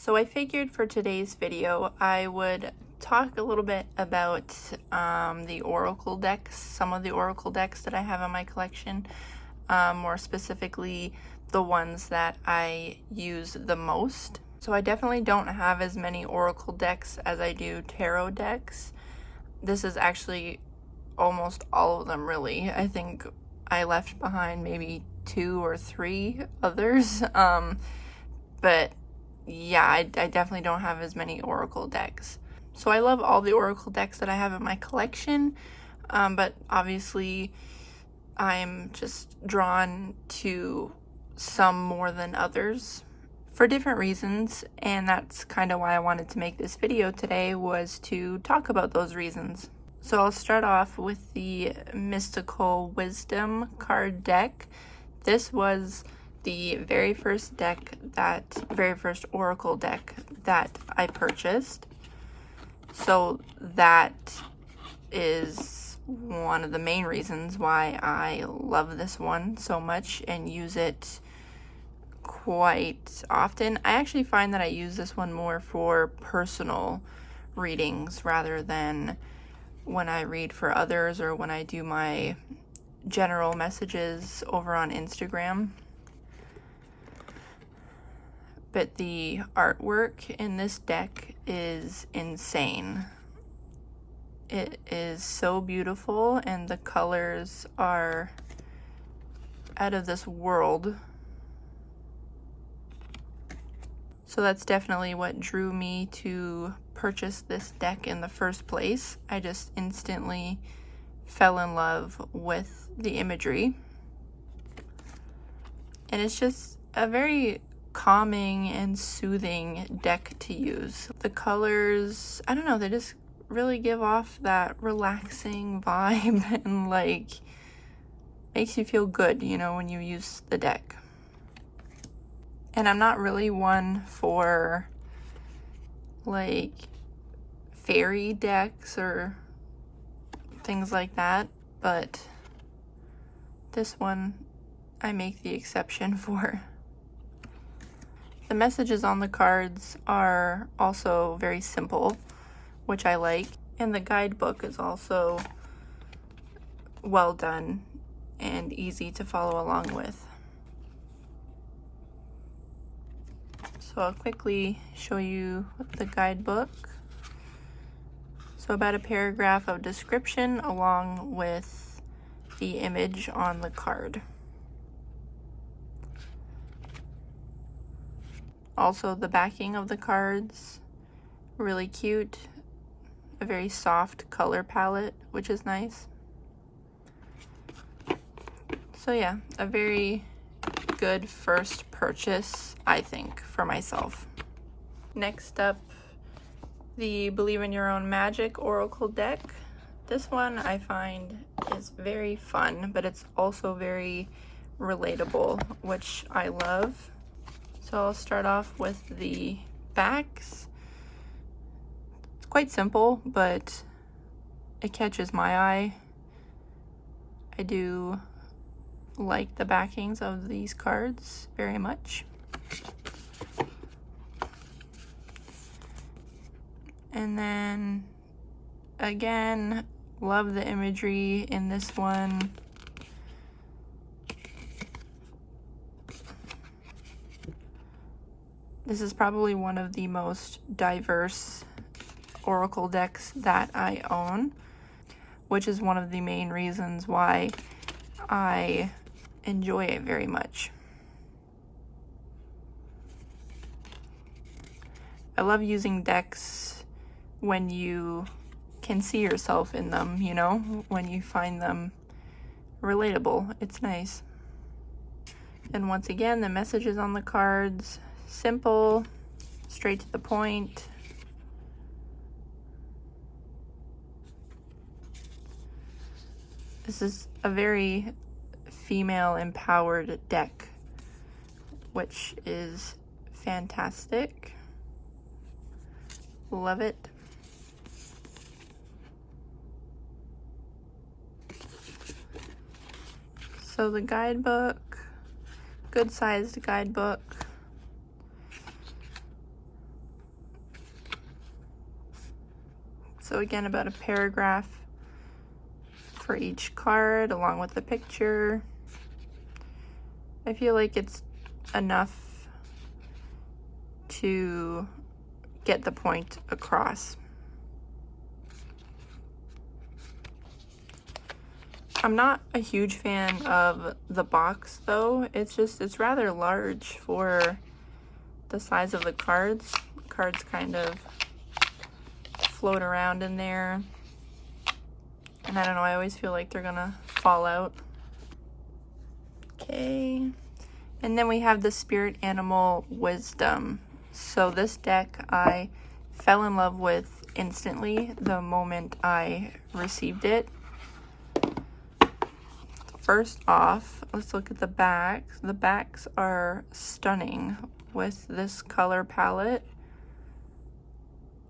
So I figured for today's video I would talk a little bit about the Oracle decks, some of the Oracle decks that I have in my collection, more specifically the ones that I use the most. So I definitely don't have as many Oracle decks as I do tarot decks. This is actually almost all of them, really. I think I left behind maybe 2 or 3 others, but yeah, I definitely don't have as many Oracle decks. So I love all the Oracle decks that I have in my collection, but obviously I'm just drawn to some more than others for different reasons, and that's kind of why I wanted to make this video today, was to talk about those reasons. So I'll start off with the Mystical Wisdom card deck. This was the very first Oracle deck that I purchased. So that is one of the main reasons why I love this one so much and use it quite often. I actually find that I use this one more for personal readings rather than when I read for others or when I do my general messages over on Instagram. But the artwork in this deck is insane. It is so beautiful and the colors are out of this world. So that's definitely what drew me to purchase this deck in the first place. I just instantly fell in love with the imagery. And it's just a very calming and soothing deck to use. The colors, I don't know, they just really give off that relaxing vibe and like makes you feel good, you know, when you use the deck. And I'm not really one for like fairy decks or things like that, but this one I make the exception for. The messages on the cards are also very simple, which I like, and the guidebook is also well done and easy to follow along with. So I'll quickly show you the guidebook. So about a paragraph of description along with the image on the card. Also the backing of the cards, really cute. A very soft color palette, which is nice. So yeah, a very good first purchase, I think, for myself. Next up, the Believe in Your Own Magic Oracle deck. This one I find is very fun, but it's also very relatable, which I love. So I'll start off with the backs. It's quite simple, but it catches my eye. I do like the backings of these cards very much. And then again, love the imagery in this one. This is probably one of the most diverse Oracle decks that I own, which is one of the main reasons why I enjoy it very much. I love using decks when you can see yourself in them, you know, when you find them relatable. It's nice. And once again, the messages on the cards, simple, straight to the point. This is a very female empowered deck, which is fantastic. Love it. So the guidebook, good sized guidebook. So again, about a paragraph for each card along with the picture. I feel like it's enough to get the point across. I'm not a huge fan of the box though. It's rather large for the size of the cards. Cards kind of float around in there. And I don't know, I always feel like they're gonna fall out. Okay. And then we have the Spirit Animal Wisdom. So this deck I fell in love with instantly the moment I received it. First off, let's look at the backs. The backs are stunning with this color palette.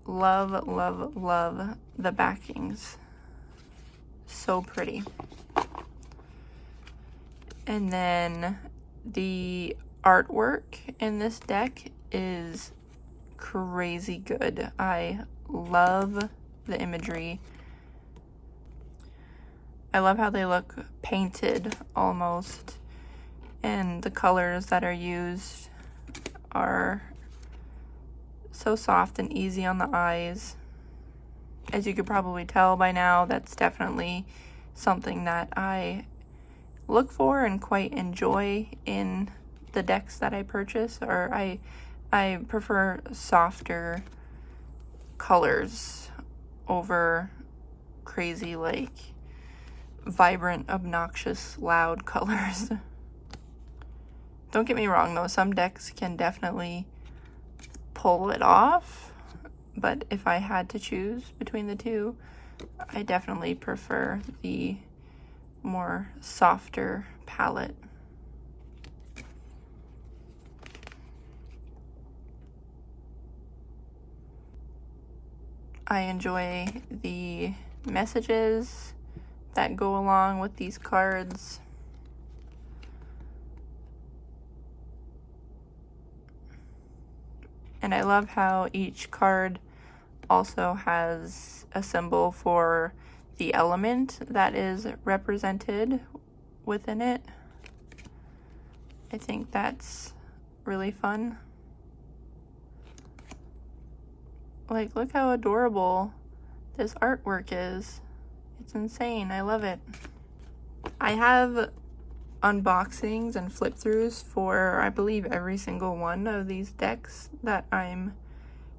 Love, love, love the backings. So pretty. And then the artwork in this deck is crazy good. I love the imagery. I love how they look painted almost, and the colors that are used are so soft and easy on the eyes. As you could probably tell by now, that's definitely something that I look for and quite enjoy in the decks that I purchase, or I prefer softer colors over crazy, like, vibrant, obnoxious, loud colors. Don't get me wrong though, some decks can definitely pull it off, but if I had to choose between the two, I definitely prefer the more softer palette. I enjoy the messages that go along with these cards. And I love how each card also has a symbol for the element that is represented within it. I think that's really fun. Like, look how adorable this artwork is. It's insane. I love it. I have unboxings and flip throughs for, I believe, every single one of these decks that I'm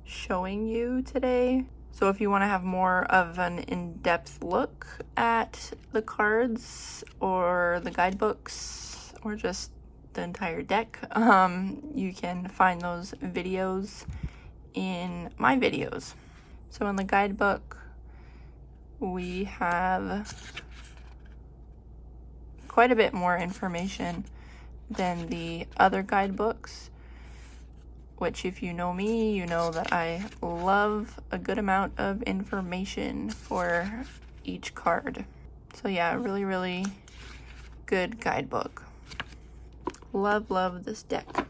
showing you today. So if you want to have more of an in-depth look at the cards or the guidebooks or just the entire deck, you can find those videos in my videos. So in the guidebook, we have quite a bit more information than the other guidebooks, which, if you know me, you know that I love a good amount of information for each card. So yeah, really, really good guidebook. Love, love this deck.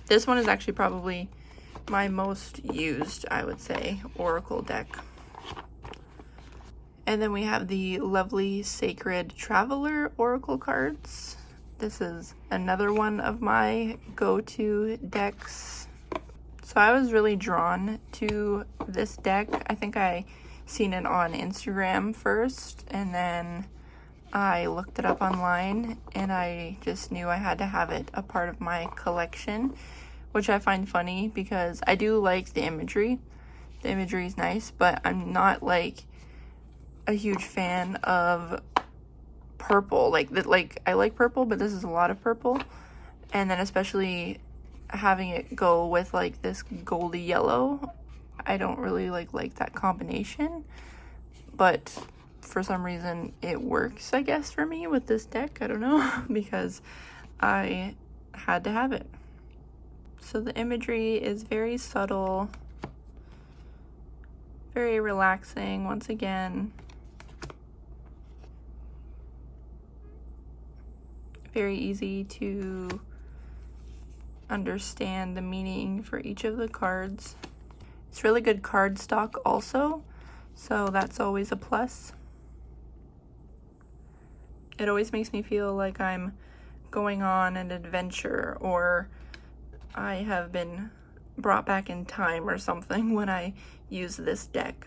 This one is actually probably my most used, I would say, Oracle deck. And then we have the lovely Sacred Traveler Oracle cards. This is another one of my go-to decks. So I was really drawn to this deck. I think I seen it on Instagram first, and then I looked it up online, and I just knew I had to have it a part of my collection, which I find funny because I do like the imagery. The imagery is nice, but I'm not like a huge fan of purple. Like I like purple, but this is a lot of purple. And then especially having it go with like this goldy yellow, I don't really like that combination. But for some reason it works, I guess, for me with this deck. I don't know, because I had to have it. So the imagery is very subtle, very relaxing once again. Very easy to understand the meaning for each of the cards. It's really good card stock also, so that's always a plus. It always makes me feel like I'm going on an adventure, or I have been brought back in time or something when I use this deck.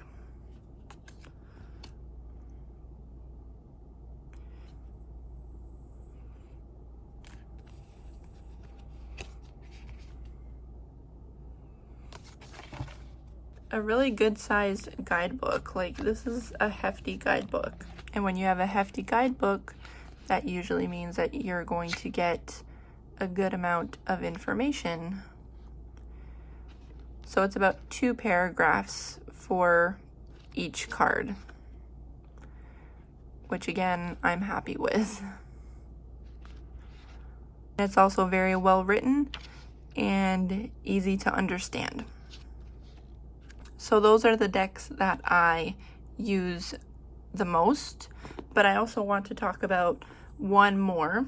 A really good sized guidebook. Like, this is a hefty guidebook. And when you have a hefty guidebook, that usually means that you're going to get a good amount of information. So it's about 2 paragraphs for each card, which again, I'm happy with. It's also very well written and easy to understand. So those are the decks that I use the most, but I also want to talk about one more,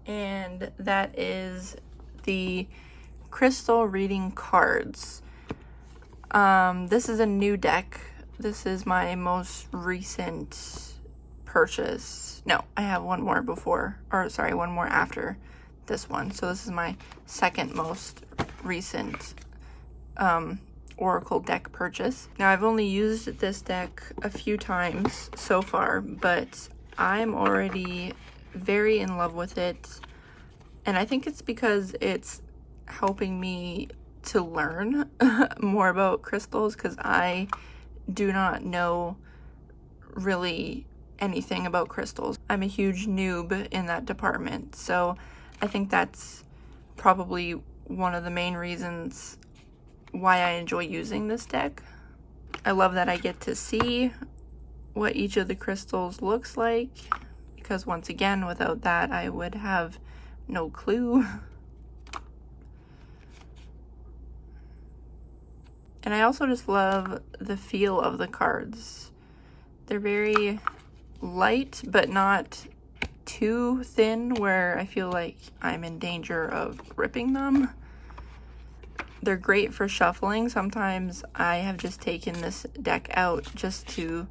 and that is the crystal reading cards. This is a new deck. This is my most recent purchase. No, I have one more before, or sorry, one more after this one. So this is my second most recent Oracle deck purchase. Now, I've only used this deck a few times so far, but I'm already very in love with it, and I think it's because it's helping me to learn more about crystals, because I do not know really anything about crystals. I'm a huge noob in that department, so I think that's probably one of the main reasons why I enjoy using this deck. I love that I get to see what each of the crystals looks like, because once again, without that, I would have no clue. And I also just love the feel of the cards. They're very light, but not too thin where I feel like I'm in danger of ripping them. They're great for shuffling. Sometimes I have just taken this deck out just to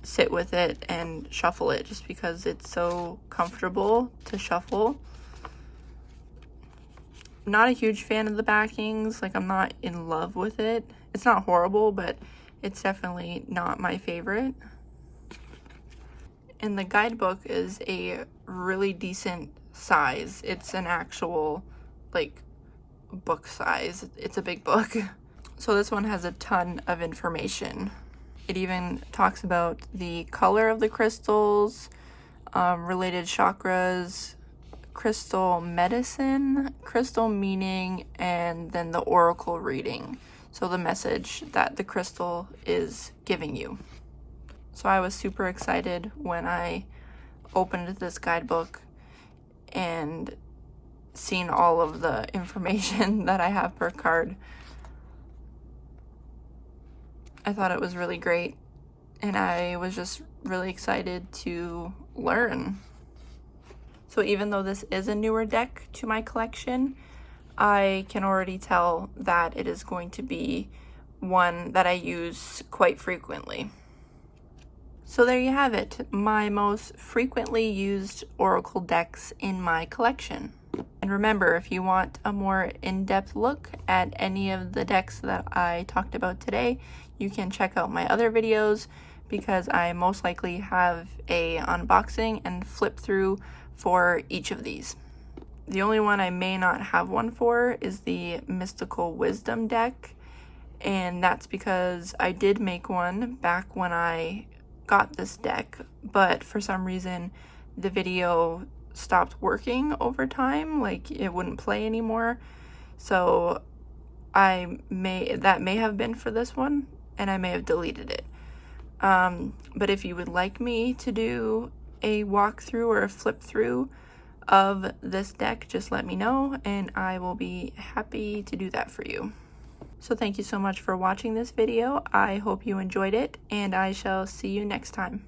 sit with it and shuffle it, just because it's so comfortable to shuffle. I'm not a huge fan of the backings. Like, I'm not in love with it. It's not horrible, but it's definitely not my favorite. And the guidebook is a really decent size. It's an actual, like, book size. It's a big book. So this one has a ton of information. It even talks about the color of the crystals, related chakras, crystal medicine, crystal meaning, and then the oracle reading. So the message that the crystal is giving you. So I was super excited when I opened this guidebook and seen all of the information that I have per card. I thought it was really great, and I was just really excited to learn. So even though this is a newer deck to my collection, I can already tell that it is going to be one that I use quite frequently. So there you have it, my most frequently used Oracle decks in my collection. And remember, if you want a more in-depth look at any of the decks that I talked about today, you can check out my other videos, because I most likely have a unboxing and flip through for each of these. The only one I may not have one for is the Mystical Wisdom deck, and that's because I did make one back when I got this deck, but for some reason the video stopped working over time, like it wouldn't play anymore. So that may have been for this one, and I may have deleted it. But if you would like me to do a walkthrough or a flip through of this deck, just let me know and I will be happy to do that for you. So thank you so much for watching this video. I hope you enjoyed it, and I shall see you next time.